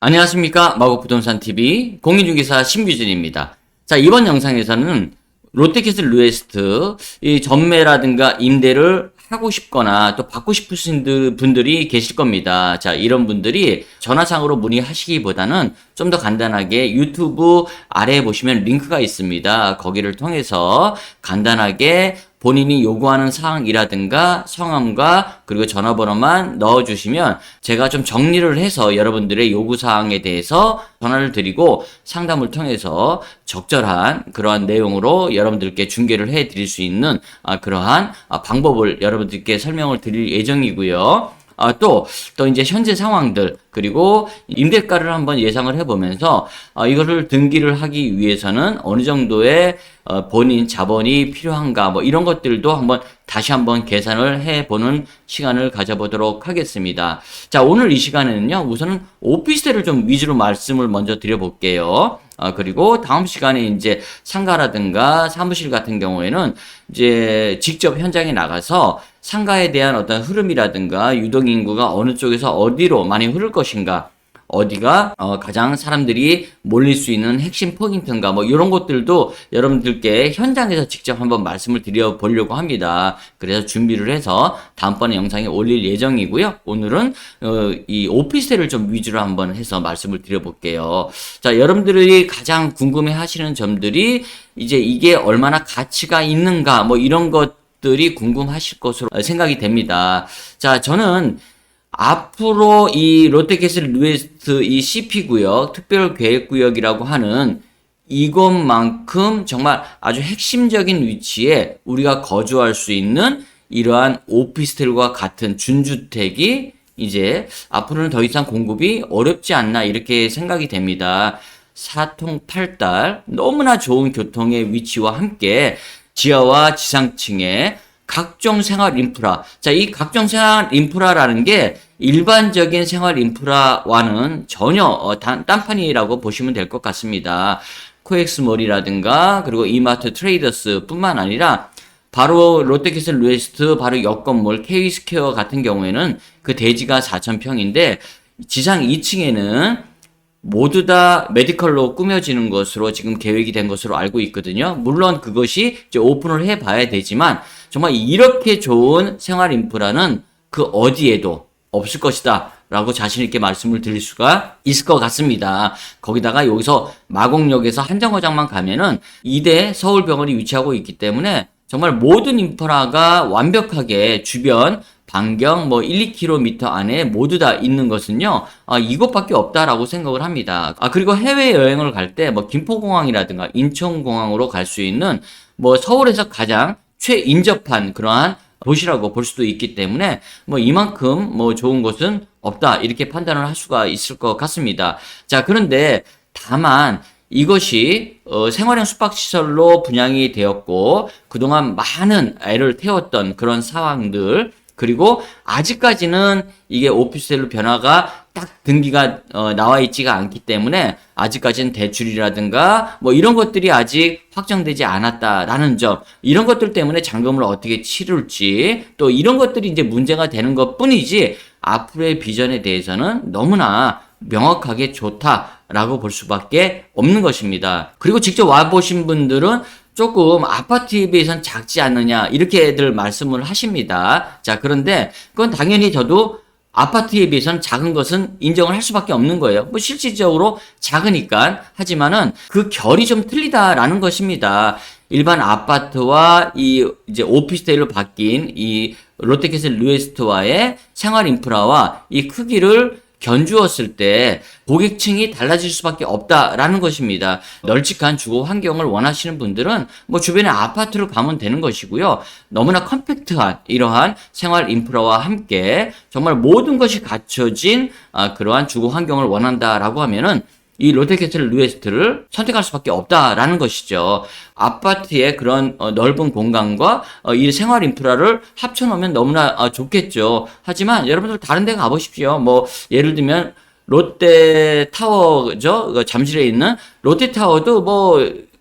안녕하십니까. 마곡부동산TV 공인중개사 신규진입니다. 자, 이번 영상에서는 롯데캐슬 루에스트 이 전매라든가 임대를 하고 싶거나 또 받고 싶으신 분들이 계실 겁니다. 자, 이런 분들이 전화상으로 문의하시기보다는 좀 더 간단하게 유튜브 아래에 보시면 링크가 있습니다. 거기를 통해서 간단하게 본인이 요구하는 사항이라든가 성함과 그리고 전화번호만 넣어주시면 제가 좀 정리를 해서 여러분들의 요구사항에 대해서 전화를 드리고 상담을 통해서 적절한 그러한 내용으로 여러분들께 중개를 해 드릴 수 있는 그러한 방법을 여러분들께 설명을 드릴 예정이고요. 또 이제 현재 상황들, 그리고 임대가를 한번 예상을 해보면서, 이거를 등기를 하기 위해서는 어느 정도의, 본인 자본이 필요한가, 뭐 이런 것들도 다시 한번 계산을 해보는 시간을 가져보도록 하겠습니다. 자, 오늘 이 시간에는요, 우선은 오피스텔을 좀 위주로 말씀을 먼저 드려볼게요. 그리고 다음 시간에 이제 상가라든가 사무실 같은 경우에는 이제 직접 현장에 나가서 상가에 대한 어떤 흐름이라든가 유동인구가 어느 쪽에서 어디로 많이 흐를 것인가, 어디가 가장 사람들이 몰릴 수 있는 핵심 포인트인가, 뭐 이런 것들도 여러분들께 현장에서 직접 한번 말씀을 드려보려고 합니다. 그래서 준비를 해서 다음번에 영상에 올릴 예정이고요. 오늘은 이 오피스텔을 좀 위주로 한번 해서 말씀을 드려볼게요. 자, 여러분들이 가장 궁금해 하시는 점들이 이제 이게 얼마나 가치가 있는가, 뭐 이런 것들이 궁금하실 것으로 생각이 됩니다. 자, 저는 앞으로 이 롯데캐슬 루에스트 이 CP구역, 특별계획구역이라고 하는 이것만큼 정말 아주 핵심적인 위치에 우리가 거주할 수 있는 이러한 오피스텔과 같은 준주택이 이제 앞으로는 더 이상 공급이 어렵지 않나 이렇게 생각이 됩니다. 사통팔달 너무나 좋은 교통의 위치와 함께 지하와 지상층에 각종 생활 인프라. 자, 이 각종 생활 인프라라는 게 일반적인 생활 인프라와는 전혀 딴판이라고 보시면 될 것 같습니다. 코엑스몰이라든가 그리고 이마트 트레이더스 뿐만 아니라 바로 롯데캐슬 루에스트 바로 옆 건물 K스퀘어 같은 경우에는 그 대지가 4,000평인데 지상 2층에는 모두 다 메디컬로 꾸며지는 것으로 지금 계획이 된 것으로 알고 있거든요. 물론 그것이 이제 오픈을 해봐야 되지만 정말 이렇게 좋은 생활 인프라는 그 어디에도 없을 것이다 라고 자신있게 말씀을 드릴 수가 있을 것 같습니다. 거기다가 여기서 마곡역에서 한정거장만 가면은 2대 서울병원이 위치하고 있기 때문에 정말 모든 인프라가 완벽하게 주변 반경 1, 2km 안에 모두 다 있는 것은요, 이것밖에 없다라고 생각을 합니다. 그리고 해외여행을 갈 때 김포공항이라든가 인천공항으로 갈 수 있는 서울에서 가장 최인접한 그러한 도시라고 볼 수도 있기 때문에 이만큼 좋은 곳은 없다 이렇게 판단을 할 수가 있을 것 같습니다. 자, 그런데 다만 이것이 생활형 숙박시설로 분양이 되었고 그동안 많은 애를 태웠던 그런 상황들, 그리고 아직까지는 이게 오피스텔로 변화가 딱 등기가 나와 있지가 않기 때문에 아직까지는 대출이라든가 이런 것들이 아직 확정되지 않았다라는 점, 이런 것들 때문에 잔금을 어떻게 치룰지 또 이런 것들이 이제 문제가 되는 것뿐이지 앞으로의 비전에 대해서는 너무나 명확하게 좋다라고 볼 수밖에 없는 것입니다. 그리고 직접 와보신 분들은 조금 아파트에 비해서는 작지 않느냐 이렇게들 말씀을 하십니다. 자, 그런데 그건 당연히 저도 아파트에 비해서는 작은 것은 인정을 할 수밖에 없는 거예요. 실질적으로 작으니까. 하지만은 그 결이 좀 틀리다라는 것입니다. 일반 아파트와 이제 오피스텔로 바뀐 이 롯데캐슬 루에스트와의 생활 인프라와 이 크기를 견주었을 때 고객층이 달라질 수밖에 없다라는 것입니다. 널찍한 주거 환경을 원하시는 분들은 주변에 아파트를 가면 되는 것이고요. 너무나 컴팩트한 이러한 생활 인프라와 함께 정말 모든 것이 갖춰진 그러한 주거 환경을 원한다라고 하면은 이 롯데캐슬 루에스트를 선택할 수밖에 없다라는 것이죠. 아파트의 그런 넓은 공간과 이 생활 인프라를 합쳐놓으면 너무나 좋겠죠. 하지만 여러분들 다른 데 가보십시오. 예를 들면 롯데타워죠. 잠실에 있는 롯데타워도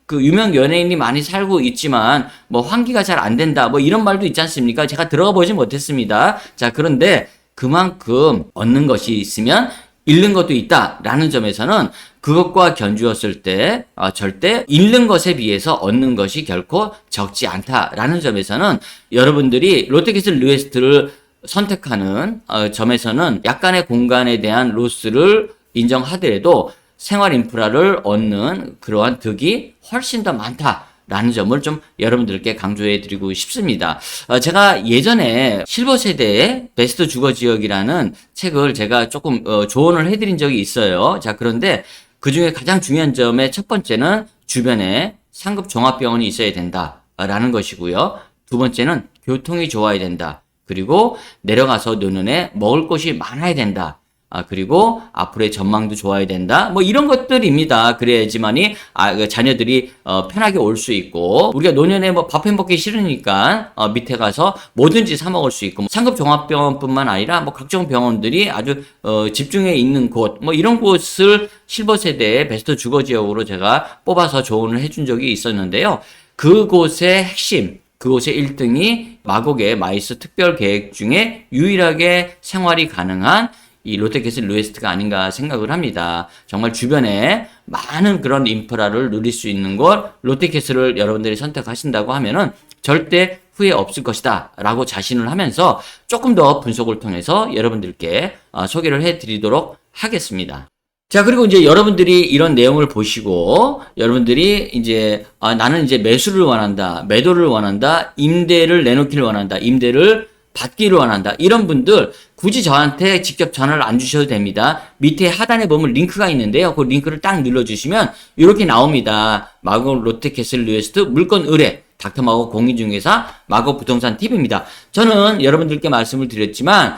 그 유명 연예인이 많이 살고 있지만 환기가 잘 안 된다 이런 말도 있지 않습니까? 제가 들어가 보지 못했습니다. 자, 그런데 그만큼 얻는 것이 있으면 잃는 것도 있다라는 점에서는 그것과 견주었을 때 절대 잃는 것에 비해서 얻는 것이 결코 적지 않다라는 점에서는 여러분들이 롯데캐슬 리웨스트를 선택하는 점에서는 약간의 공간에 대한 로스를 인정하더라도 생활 인프라를 얻는 그러한 득이 훨씬 더 많다라는 점을 좀 여러분들께 강조해 드리고 싶습니다. 제가 예전에 실버 세대의 베스트 주거 지역이라는 책을 제가 조금 조언을 해드린 적이 있어요. 자, 그런데 그 중에 가장 중요한 점의 첫 번째는 주변에 상급 종합병원이 있어야 된다라는 것이고요. 두 번째는 교통이 좋아야 된다. 그리고 내려가서 노년에 먹을 것이 많아야 된다. 그리고 앞으로의 전망도 좋아야 된다. 뭐 이런 것들입니다. 그래야지만이 그 자녀들이 편하게 올 수 있고 우리가 노년에 뭐 밥 해 먹기 싫으니까 밑에 가서 뭐든지 사 먹을 수 있고 상급 종합병원뿐만 아니라 뭐 각종 병원들이 아주 집중해 있는 곳 뭐 이런 곳을 실버 세대의 베스트 주거 지역으로 제가 뽑아서 조언을 해준 적이 있었는데요. 그곳의 핵심 그곳의 1등이 마곡의 마이스 특별 계획 중에 유일하게 생활이 가능한 이 롯데캐슬 리웨스트가 아닌가 생각을 합니다. 정말 주변에 많은 그런 인프라를 누릴 수 있는 곳 롯데캐슬을 여러분들이 선택하신다고 하면은 절대 후회 없을 것이다 라고 자신을 하면서 조금 더 분석을 통해서 여러분들께 소개를 해드리도록 하겠습니다. 자, 그리고 이제 여러분들이 이런 내용을 보시고 여러분들이 이제 나는 이제 매수를 원한다, 매도를 원한다, 임대를 내놓기를 원한다, 임대를 받기를 원한다. 이런 분들 굳이 저한테 직접 전화를 안 주셔도 됩니다. 밑에 하단에 보면 링크가 있는데요. 그 링크를 딱 눌러주시면 이렇게 나옵니다. 마곡 롯데캐슬 리웨스트 물건 의뢰 닥터마곡 공인중개사 마곡 부동산 팁입니다. 저는 여러분들께 말씀을 드렸지만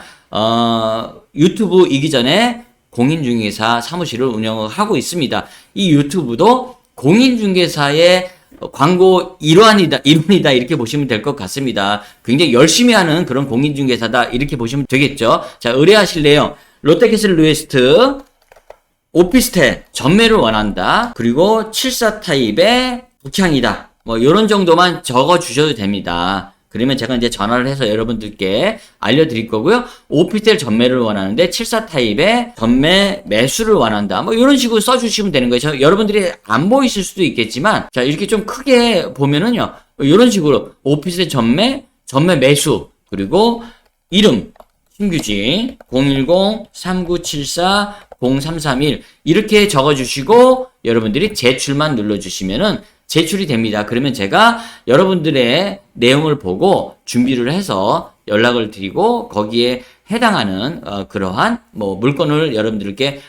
유튜브이기 전에 공인중개사 사무실을 운영을 하고 있습니다. 이 유튜브도 공인중개사의 광고 일환이다 이렇게 보시면 될 것 같습니다. 굉장히 열심히 하는 그런 공인중개사다 이렇게 보시면 되겠죠. 자, 의뢰하실래요? 롯데캐슬 리웨스트 오피스텔 전매를 원한다. 그리고 74 타입의 북향이다. 뭐 이런 정도만 적어 주셔도 됩니다. 그러면 제가 이제 전화를 해서 여러분들께 알려드릴 거고요. 오피스텔 전매를 원하는데 74 타입의 전매 매수를 원한다. 뭐 이런 식으로 써주시면 되는 거예요. 여러분들이 안 보이실 수도 있겠지만 자 이렇게 좀 크게 보면은요. 이런 식으로 오피스텔 전매 매수 그리고 이름 신규지 010-3974-0331 이렇게 적어주시고 여러분들이 제출만 눌러주시면은 제출이 됩니다. 그러면 제가 여러분들의 내용을 보고 준비를 해서 연락을 드리고 거기에 해당하는 그러한 뭐 물건을 여러분들께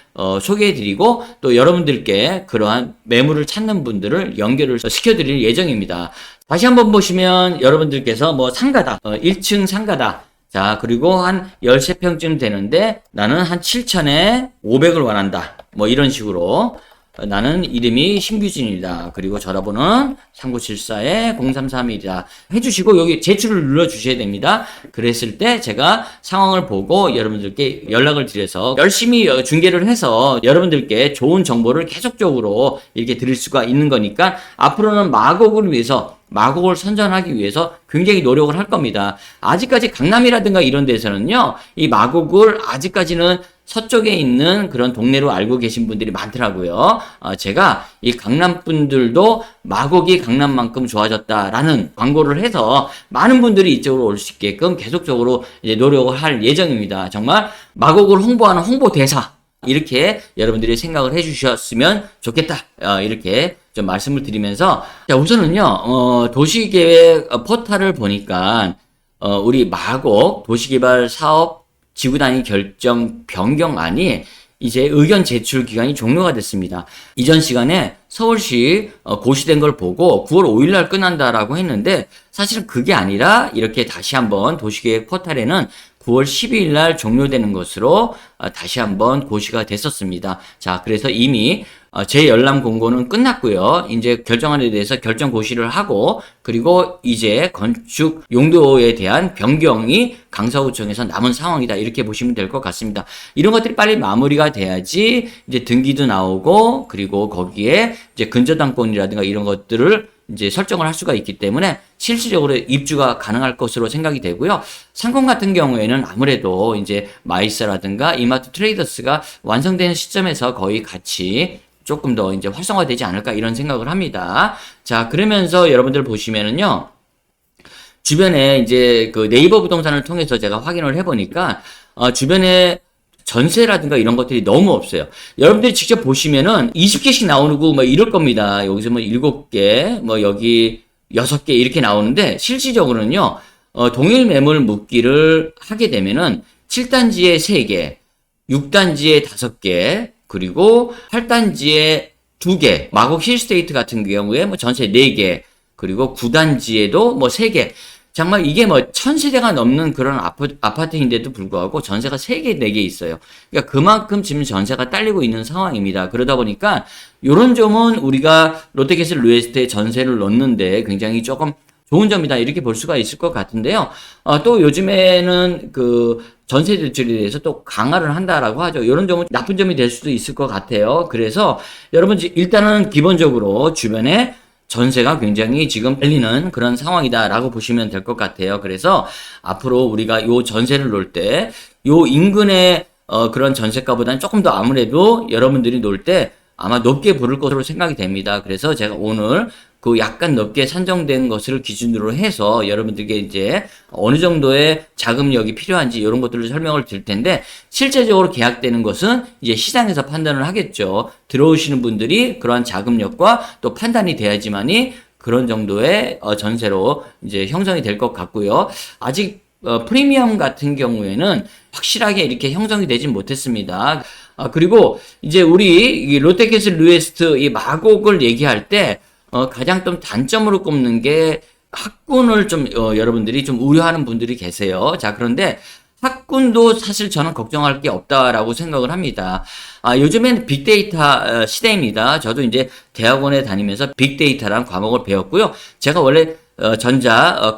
소개해 드리고 또 여러분들께 그러한 매물을 찾는 분들을 연결을 시켜드릴 예정입니다. 다시 한번 보시면 여러분들께서 뭐 상가다 1층 상가다 자 그리고 한 13평쯤 되는데 나는 한 7천에 500을 원한다 뭐 이런 식으로 나는 이름이 신규진이다. 그리고 전화번호는 3974-0331이다. 해주시고 여기 제출을 눌러주셔야 됩니다. 그랬을 때 제가 상황을 보고 여러분들께 연락을 드려서 열심히 중계를 해서 여러분들께 좋은 정보를 계속적으로 이렇게 드릴 수가 있는 거니까 앞으로는 마곡을 위해서 마곡을 선전하기 위해서 굉장히 노력을 할 겁니다. 아직까지 강남이라든가 이런 데서는요, 이 마곡을 아직까지는 서쪽에 있는 그런 동네로 알고 계신 분들이 많더라고요. 제가 이 강남 분들도 마곡이 강남만큼 좋아졌다라는 광고를 해서 많은 분들이 이쪽으로 올 수 있게끔 계속적으로 이제 노력을 할 예정입니다. 정말 마곡을 홍보하는 홍보대사 이렇게 여러분들이 생각을 해주셨으면 좋겠다. 이렇게 좀 말씀을 드리면서 자 우선은요 도시계획 포털을 보니까 우리 마곡 도시개발 사업 지구단위 결정 변경안이 이제 의견 제출 기간이 종료가 됐습니다. 이전 시간에 서울시 고시된 걸 보고 9월 5일 날 끝난다라고 했는데 사실은 그게 아니라 이렇게 다시 한번 도시계획 포털에는 9월 12일 날 종료되는 것으로 다시 한번 고시가 됐었습니다. 자, 그래서 이미 재열람 공고는 끝났고요. 이제 결정안에 대해서 결정 고시를 하고 그리고 이제 건축 용도에 대한 변경이 강서구청에서 남은 상황이다. 이렇게 보시면 될 것 같습니다. 이런 것들이 빨리 마무리가 돼야지 이제 등기도 나오고 그리고 거기에 이제 근저당권이라든가 이런 것들을 이제 설정을 할 수가 있기 때문에 실질적으로 입주가 가능할 것으로 생각이 되고요. 상권 같은 경우에는 아무래도 이제 마이스라든가 이마트 트레이더스가 완성되는 시점에서 거의 같이 조금 더 이제 활성화되지 않을까 이런 생각을 합니다. 자, 그러면서 여러분들 보시면은요. 주변에 이제 그 네이버 부동산을 통해서 제가 확인을 해보니까, 주변에 전세라든가 이런 것들이 너무 없어요. 여러분들이 직접 보시면은 20개씩 나오고 뭐 이럴 겁니다. 여기서 뭐 7개, 뭐 여기 6개 이렇게 나오는데 실질적으로는요, 동일 매물 묶기를 하게 되면은 7단지에 3개, 6단지에 5개, 그리고 8단지에 2개, 마곡 힐스테이트 같은 경우에 뭐 전세 4개, 그리고 9단지에도 뭐 3개, 정말 이게 뭐 1000세대가 넘는 그런 아파트인데도 불구하고 전세가 3개, 4개 있어요. 그러니까 그만큼 지금 전세가 딸리고 있는 상황입니다. 그러다 보니까 요런 점은 우리가 롯데캐슬 루에스트에 전세를 넣는데 굉장히 조금 좋은 점이다 이렇게 볼 수가 있을 것 같은데요. 또 요즘에는 그 전세 대출에 대해서 또 강화를 한다라고 하죠. 이런 점은 나쁜 점이 될 수도 있을 것 같아요. 그래서 여러분 일단은 기본적으로 주변에 전세가 굉장히 지금 딸리는 그런 상황이다라고 보시면 될 것 같아요. 그래서 앞으로 우리가 요 전세를 놓을 때 요 인근의 그런 전세가보다는 조금 더 아무래도 여러분들이 놓을 때 아마 높게 부를 것으로 생각이 됩니다. 그래서 제가 오늘 그 약간 높게 산정된 것을 기준으로 해서 여러분들께 이제 어느 정도의 자금력이 필요한지 이런 것들을 설명을 드릴 텐데, 실제적으로 계약되는 것은 이제 시장에서 판단을 하겠죠. 들어오시는 분들이 그러한 자금력과 또 판단이 돼야지만이 그런 정도의 전세로 이제 형성이 될 것 같고요. 아직 프리미엄 같은 경우에는 확실하게 이렇게 형성이 되진 못했습니다. 그리고 이제 우리 이 롯데캐슬 루에스트 이 마곡을 얘기할 때 가장 좀 단점으로 꼽는 게 학군을 좀 여러분들이 좀 우려하는 분들이 계세요. 자, 그런데 학군도 사실 저는 걱정할 게 없다라고 생각을 합니다. 요즘엔 빅데이터 시대입니다. 저도 이제 대학원에 다니면서 빅데이터라는 과목을 배웠고요. 제가 원래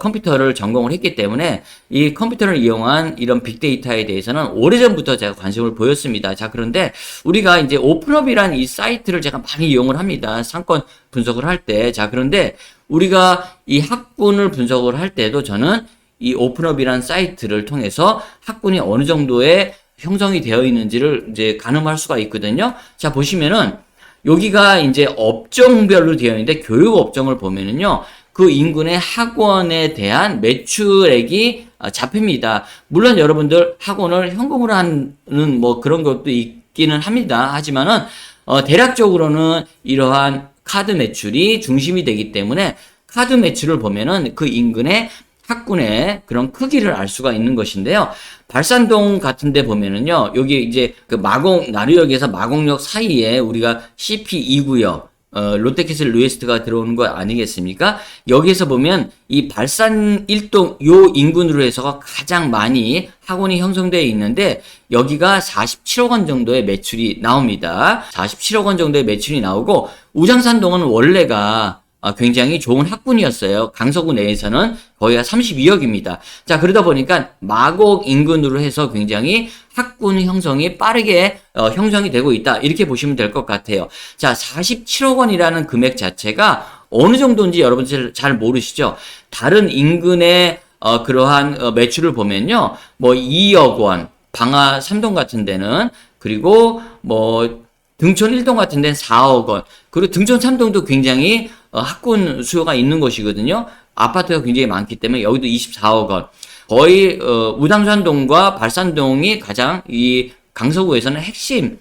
컴퓨터를 전공을 했기 때문에 이 컴퓨터를 이용한 이런 빅데이터에 대해서는 오래전부터 제가 관심을 보였습니다. 자, 그런데 우리가 이제 오픈업이라는 이 사이트를 제가 많이 이용을 합니다. 상권 분석을 할 때. 자, 그런데 우리가 이 학군을 분석을 할 때도 저는 이 오픈업이라는 사이트를 통해서 학군이 어느 정도의 형성이 되어 있는지를 이제 가늠할 수가 있거든요. 자, 보시면은 여기가 이제 업종별로 되어 있는데 교육 업종을 보면은요. 그 인근의 학원에 대한 매출액이 잡힙니다. 물론 여러분들 학원을 현금으로 하는 뭐 그런 것도 있기는 합니다. 하지만은 대략적으로는 이러한 카드 매출이 중심이 되기 때문에 카드 매출을 보면은 그 인근의 학군의 그런 크기를 알 수가 있는 것인데요. 발산동 같은 데 보면은요. 여기 이제 그 나루역에서 마곡역 사이에 우리가 CP2구역 롯데캐슬 루에스트가 들어오는 거 아니겠습니까? 여기에서 보면 이 발산 1동 요 인근으로 해서가 가장 많이 학원이 형성되어 있는데 여기가 47억 원 정도의 매출이 나옵니다. 47억 원 정도의 매출이 나오고 우장산동은 원래가 굉장히 좋은 학군이었어요. 강서구 내에서는 거의가 32억입니다. 자, 그러다 보니까 마곡 인근으로 해서 굉장히 학군 형성이 빠르게 형성이 되고 있다. 이렇게 보시면 될 것 같아요. 자, 47억 원이라는 금액 자체가 어느 정도인지 여러분들 잘 모르시죠? 다른 인근의 그러한 매출을 보면요. 뭐 2억 원, 방화 3동 같은 데는, 그리고 뭐 등촌 1동 같은 데는 4억 원, 그리고 등촌 3동도 굉장히 학군 수요가 있는 곳이거든요. 아파트가 굉장히 많기 때문에 여기도 24억 원. 거의 우당산동과 발산동이 가장 이 강서구에서는 핵심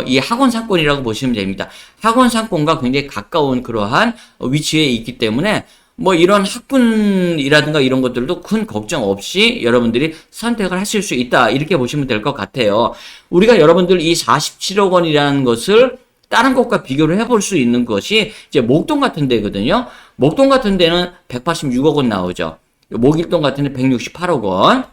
이 학원 상권이라고 보시면 됩니다. 학원 상권과 굉장히 가까운 그러한 위치에 있기 때문에 뭐 이런 학군이라든가 이런 것들도 큰 걱정 없이 여러분들이 선택을 하실 수 있다. 이렇게 보시면 될 것 같아요. 우리가 여러분들 이 47억 원이라는 것을 다른 곳과 비교를 해볼 수 있는 것이 이제 목동 같은 데거든요. 목동 같은 데는 186억 원 나오죠. 목일동 같은 데 168억 원.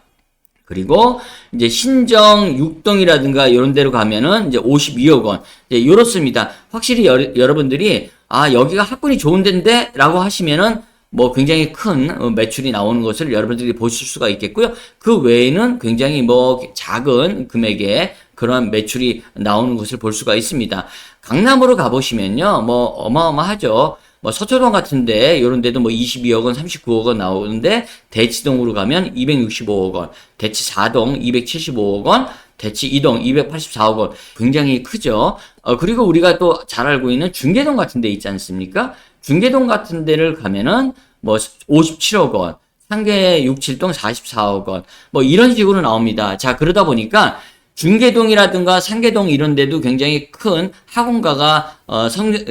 그리고 이제 신정 6동이라든가 이런 데로 가면은 이제 52억 원. 이제 이렇습니다. 확실히 여러분들이 여기가 학군이 좋은 데인데 라고 하시면은 뭐 굉장히 큰 매출이 나오는 것을 여러분들이 보실 수가 있겠고요. 그 외에는 굉장히 뭐 작은 금액의 그런 매출이 나오는 것을 볼 수가 있습니다. 강남으로 가보시면요. 뭐 어마어마하죠. 뭐 서초동 같은데 이런 데도 뭐 22억 원, 39억 원 나오는데 대치동으로 가면 265억 원, 대치 4동 275억 원, 대치 2동 284억 원 굉장히 크죠. 그리고 우리가 또 잘 알고 있는 중계동 같은 데 있지 않습니까? 중계동 같은 데를 가면은 뭐 57억 원, 상계 6, 7동 44억 원 뭐 이런 식으로 나옵니다. 자, 그러다 보니까 중계동이라든가 상계동 이런 데도 굉장히 큰 학원가가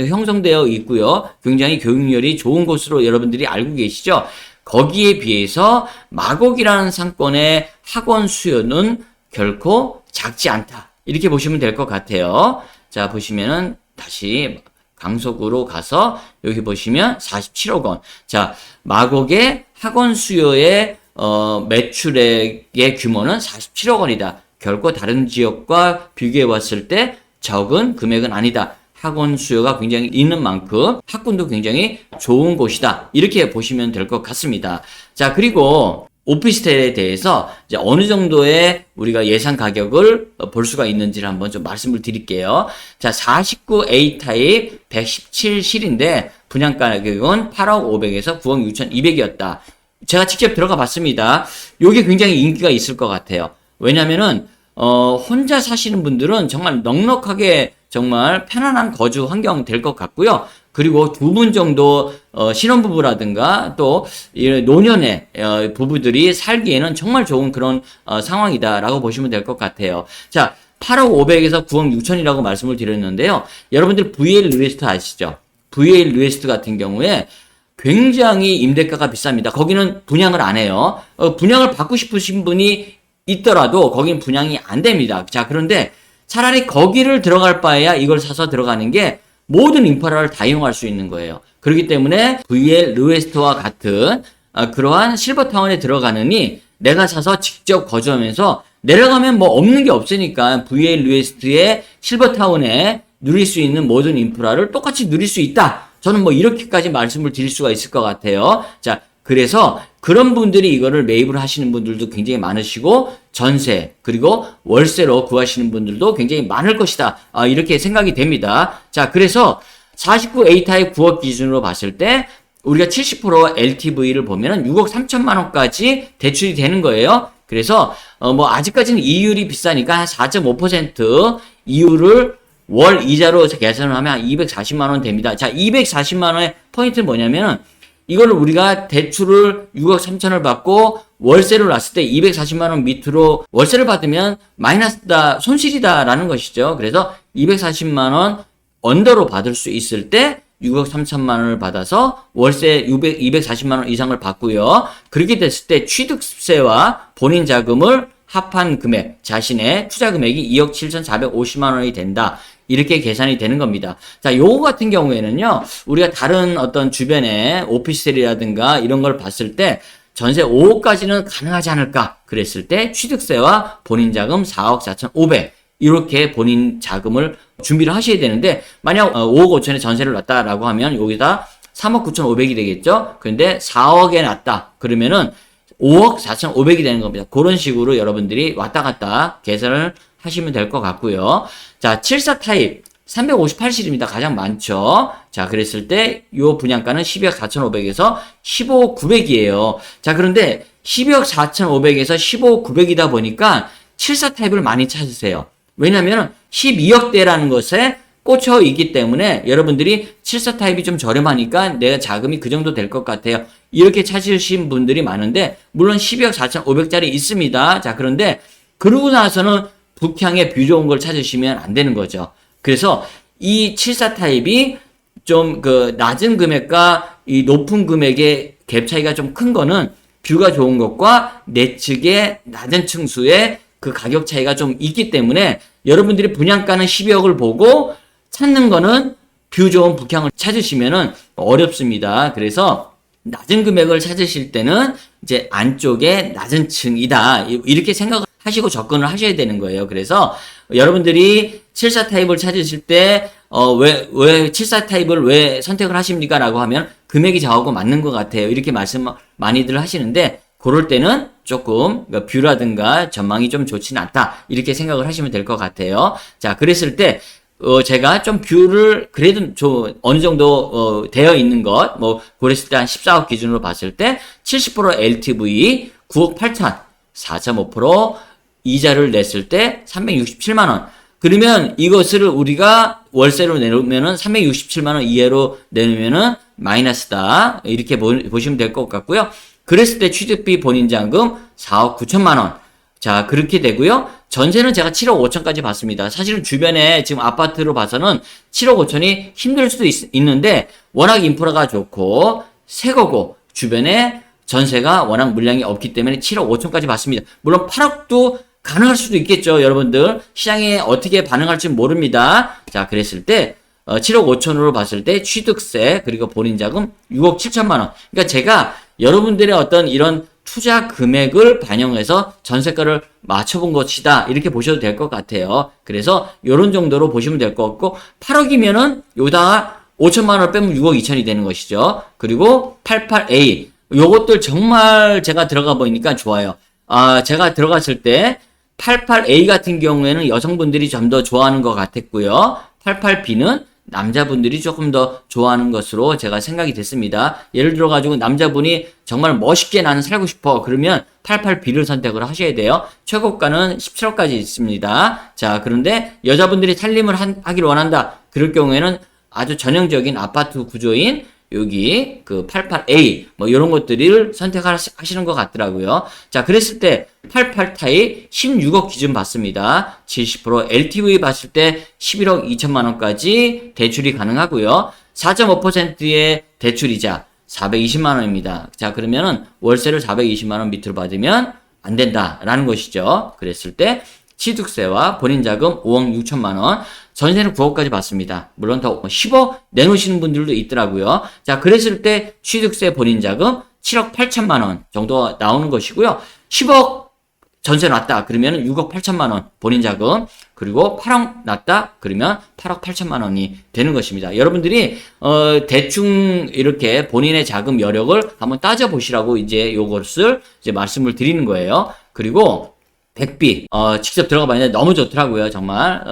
형성되어 있고요. 굉장히 교육열이 좋은 곳으로 여러분들이 알고 계시죠? 거기에 비해서 마곡이라는 상권의 학원 수요는 결코 작지 않다. 이렇게 보시면 될 것 같아요. 자, 보시면은 다시 강속으로 가서 여기 보시면 47억 원. 자, 마곡의 학원 수요의 매출액의 규모는 47억 원이다. 결코 다른 지역과 비교해 봤을 때 적은 금액은 아니다. 학원 수요가 굉장히 있는 만큼 학군도 굉장히 좋은 곳이다. 이렇게 보시면 될 것 같습니다. 자, 그리고 오피스텔에 대해서 이제 어느 정도의 우리가 예상 가격을 볼 수가 있는지를 한번 좀 말씀을 드릴게요. 자, 49A 타입 117실인데 분양가 가격은 8억 500에서 9억 6,200이었다. 제가 직접 들어가 봤습니다. 요게 굉장히 인기가 있을 것 같아요. 왜냐면은 혼자 사시는 분들은 정말 넉넉하게 정말 편안한 거주 환경 될 것 같고요. 그리고 두 분 정도 신혼부부라든가 또 노년의 부부들이 살기에는 정말 좋은 그런 상황이다라고 보시면 될 것 같아요. 자, 8억 500에서 9억 6천이라고 말씀을 드렸는데요. 여러분들 VL 리웨스트 아시죠? VL 리웨스트 같은 경우에 굉장히 임대가가 비쌉니다. 거기는 분양을 안 해요. 분양을 받고 싶으신 분이 있더라도 거긴 분양이 안 됩니다. 자, 그런데 차라리 거기를 들어갈 바에야 이걸 사서 들어가는 게 모든 인프라를 다 이용할 수 있는 거예요. 그렇기 때문에 VL 리웨스트와 같은 그러한 실버타운에 들어가느니 내가 사서 직접 거주하면서 내려가면 뭐 없는 게 없으니까 VL 리웨스트의 실버타운에 누릴 수 있는 모든 인프라를 똑같이 누릴 수 있다. 저는 뭐 이렇게까지 말씀을 드릴 수가 있을 것 같아요. 자, 그래서 그런 분들이 이거를 매입을 하시는 분들도 굉장히 많으시고 전세 그리고 월세로 구하시는 분들도 굉장히 많을 것이다. 이렇게 생각이 됩니다. 자, 그래서 49A 타입 9억 기준으로 봤을 때 우리가 70% LTV를 보면은 6억 3천만 원까지 대출이 되는 거예요. 그래서 뭐 아직까지는 이율이 비싸니까 한 4.5% 이율을 월 이자로 계산을 하면 한 240만 원 됩니다. 자, 240만 원의 포인트는 뭐냐면 이거를 우리가 대출을 6억 3천을 받고 월세를 놨을 때 240만 원 밑으로 월세를 받으면 마이너스다, 손실이다라는 것이죠. 그래서 240만 원 언더로 받을 수 있을 때 6억 3천만 원을 받아서 월세 240만 원 이상을 받고요. 그렇게 됐을 때 취득세와 본인 자금을 합한 금액, 자신의 투자 금액이 2억 7,450만 원이 된다. 이렇게 계산이 되는 겁니다. 자, 요거 같은 경우에는요, 우리가 다른 어떤 주변에 오피스텔이라든가 이런 걸 봤을 때 전세 5억까지는 가능하지 않을까 그랬을 때 취득세와 본인 자금 4억 4,500 이렇게 본인 자금을 준비를 하셔야 되는데 만약 5억 5천에 전세를 놨다라고 하면 여기다 3억 9,500이 되겠죠? 근데 4억에 놨다 그러면은 5억 4,500이 되는 겁니다. 그런 식으로 여러분들이 왔다 갔다 계산을 하시면 될 것 같고요. 자, 74 타입 358실입니다. 가장 많죠. 자, 그랬을 때 요 분양가는 12억 4,500에서 15억 900이에요. 자, 그런데 12억 4,500에서 15억 900이다 보니까 74 타입을 많이 찾으세요. 왜냐면 12억대라는 것에 꽂혀 있기 때문에 여러분들이 74 타입이 좀 저렴하니까 내가 자금이 그 정도 될 것 같아요. 이렇게 찾으신 분들이 많은데 물론 12억 4,500짜리 있습니다. 자, 그런데 그러고 나서는 북향의 뷰 좋은 걸 찾으시면 안 되는 거죠. 그래서 이 74 타입이 좀 그 낮은 금액과 이 높은 금액의 갭 차이가 좀 큰 거는 뷰가 좋은 것과 내측의 낮은 층수의 그 가격 차이가 좀 있기 때문에 여러분들이 분양가는 12억을 보고 찾는 거는 뷰 좋은 북향을 찾으시면은 어렵습니다. 그래서 낮은 금액을 찾으실 때는 이제 안쪽에 낮은 층이다. 이렇게 생각을 하시고 접근을 하셔야 되는 거예요. 그래서 여러분들이 74 타입을 찾으실 때, 왜 74 타입을 왜 선택을 하십니까? 라고 하면 금액이 저하고 맞는 것 같아요. 이렇게 말씀 많이들 하시는데, 그럴 때는 조금 뷰라든가 전망이 좀 좋지는 않다. 이렇게 생각을 하시면 될 것 같아요. 자, 그랬을 때, 제가 좀 뷰를 그래도 좀 어느 정도 되어 있는 것, 뭐 고렸을 때 한 14억 기준으로 봤을 때 70% LTV 9억 8천, 4.5% 이자를 냈을 때 367만 원. 그러면 이것을 우리가 월세로 내놓으면은 367만 원 이하로 내놓으면은 마이너스다. 이렇게 보시면 될 것 같고요. 그랬을 때 취득비 본인자금 4억 9천만 원. 자, 그렇게 되고요. 전세는 제가 7억 5천까지 봤습니다. 사실은 주변에 지금 아파트로 봐서는 7억 5천이 힘들 수도 있는데 워낙 인프라가 좋고 새 거고 주변에 전세가 워낙 물량이 없기 때문에 7억 5천까지 봤습니다. 물론 8억도 가능할 수도 있겠죠. 여러분들 시장에 어떻게 반응할지 모릅니다. 자, 그랬을 때 7억 5천으로 봤을 때 취득세 그리고 본인자금 6억 7천만 원. 그러니까 제가 여러분들의 어떤 이런 투자 금액을 반영해서 전세가를 맞춰본 것이다. 이렇게 보셔도 될 것 같아요. 그래서 이런 정도로 보시면 될 것 같고 8억이면은 요다가 5천만 원을 빼면 6억 2천이 되는 것이죠. 그리고 88A 요것들 정말 제가 들어가 보니까 좋아요. 제가 들어갔을 때 88A 같은 경우에는 여성분들이 좀 더 좋아하는 것 같았고요. 88B는 남자분들이 조금 더 좋아하는 것으로 제가 생각이 됐습니다. 예를 들어가지고 남자분이 정말 멋있게 나는 살고 싶어. 그러면 88B를 선택을 하셔야 돼요. 최고가는 17억까지 있습니다. 자, 그런데 여자분들이 살림을 하기를 원한다. 그럴 경우에는 아주 전형적인 아파트 구조인 여기 그 88A 뭐 이런 것들을 선택하시는 것 같더라고요. 자, 그랬을 때 88타입 16억 기준 받습니다. 70% LTV 봤을 때 11억 2천만 원까지 대출이 가능하고요. 4.5%의 대출이자 420만 원입니다. 자, 그러면은 월세를 420만 원 밑으로 받으면 안 된다라는 것이죠. 그랬을 때 취득세와 본인자금 5억 6천만 원, 전세는 9억까지 받습니다. 물론 더 10억 내놓으시는 분들도 있더라고요. 자, 그랬을 때 취득세 본인자금 7억 8천만 원 정도 나오는 것이고요. 10억 전세 났다 그러면 6억 8천만 원 본인자금, 그리고 8억 났다 그러면 8억 8천만 원이 되는 것입니다. 여러분들이 대충 이렇게 본인의 자금 여력을 한번 따져 보시라고 이제 요것을 이제 말씀을 드리는 거예요. 그리고 백비 직접 들어가 봤는데 너무 좋더라고요. 정말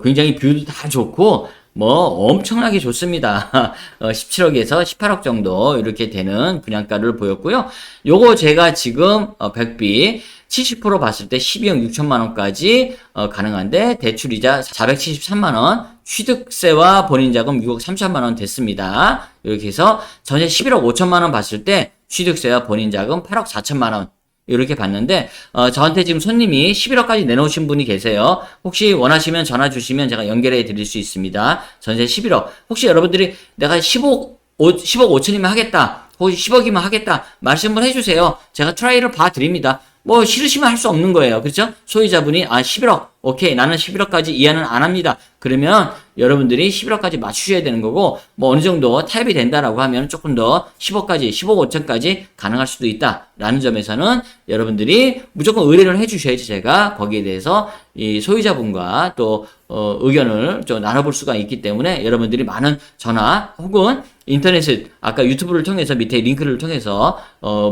굉장히 뷰도 다 좋고 뭐 엄청나게 좋습니다. 17억에서 18억 정도 이렇게 되는 분양가를 보였고요. 요거 제가 지금 백비 70% 봤을 때 12억 6천만 원까지 가능한데 대출이자 473만 원, 취득세와 본인자금 6억 3천만 원 됐습니다. 이렇게 해서 전세 11억 5천만 원 봤을 때 취득세와 본인자금 8억 4천만 원 이렇게 봤는데 저한테 지금 손님이 11억까지 내놓으신 분이 계세요. 혹시 원하시면 전화 주시면 제가 연결해 드릴 수 있습니다. 전세 11억. 혹시 여러분들이 내가 15억 5천이면 하겠다. 혹시 10억이면 하겠다. 말씀을 해주세요. 제가 트라이를 봐드립니다. 뭐 싫으시면 할 수 없는 거예요. 그렇죠? 소유자분이 11억. 오케이. 나는 11억까지 이하는 안 합니다. 그러면 여러분들이 11억까지 맞추셔야 되는 거고, 뭐 어느 정도 타협이 된다라고 하면 조금 더 10억까지, 15억 5천까지 가능할 수도 있다라는 점에서는 여러분들이 무조건 의뢰를 해주셔야지 제가 거기에 대해서 이 소유자분과 또 의견을 좀 나눠볼 수가 있기 때문에 여러분들이 많은 전화 혹은 인터넷을 아까 유튜브를 통해서 밑에 링크를 통해서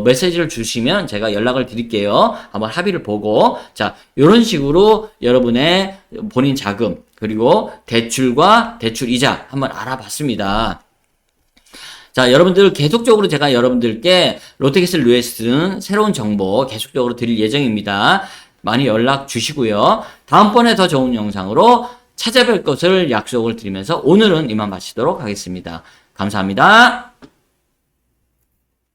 메시지를 주시면 제가 연락을 드릴게요. 한번 합의를 보고, 자, 이런 식으로 여러분의 본인 자금 그리고 대출과 대출 이자 한번 알아봤습니다. 자, 여러분들 계속적으로 제가 여러분들께 롯데캐슬 리얼에스테는 새로운 정보 계속적으로 드릴 예정입니다. 많이 연락 주시고요. 다음번에 더 좋은 영상으로 찾아뵐 것을 약속을 드리면서 오늘은 이만 마치도록 하겠습니다. 감사합니다.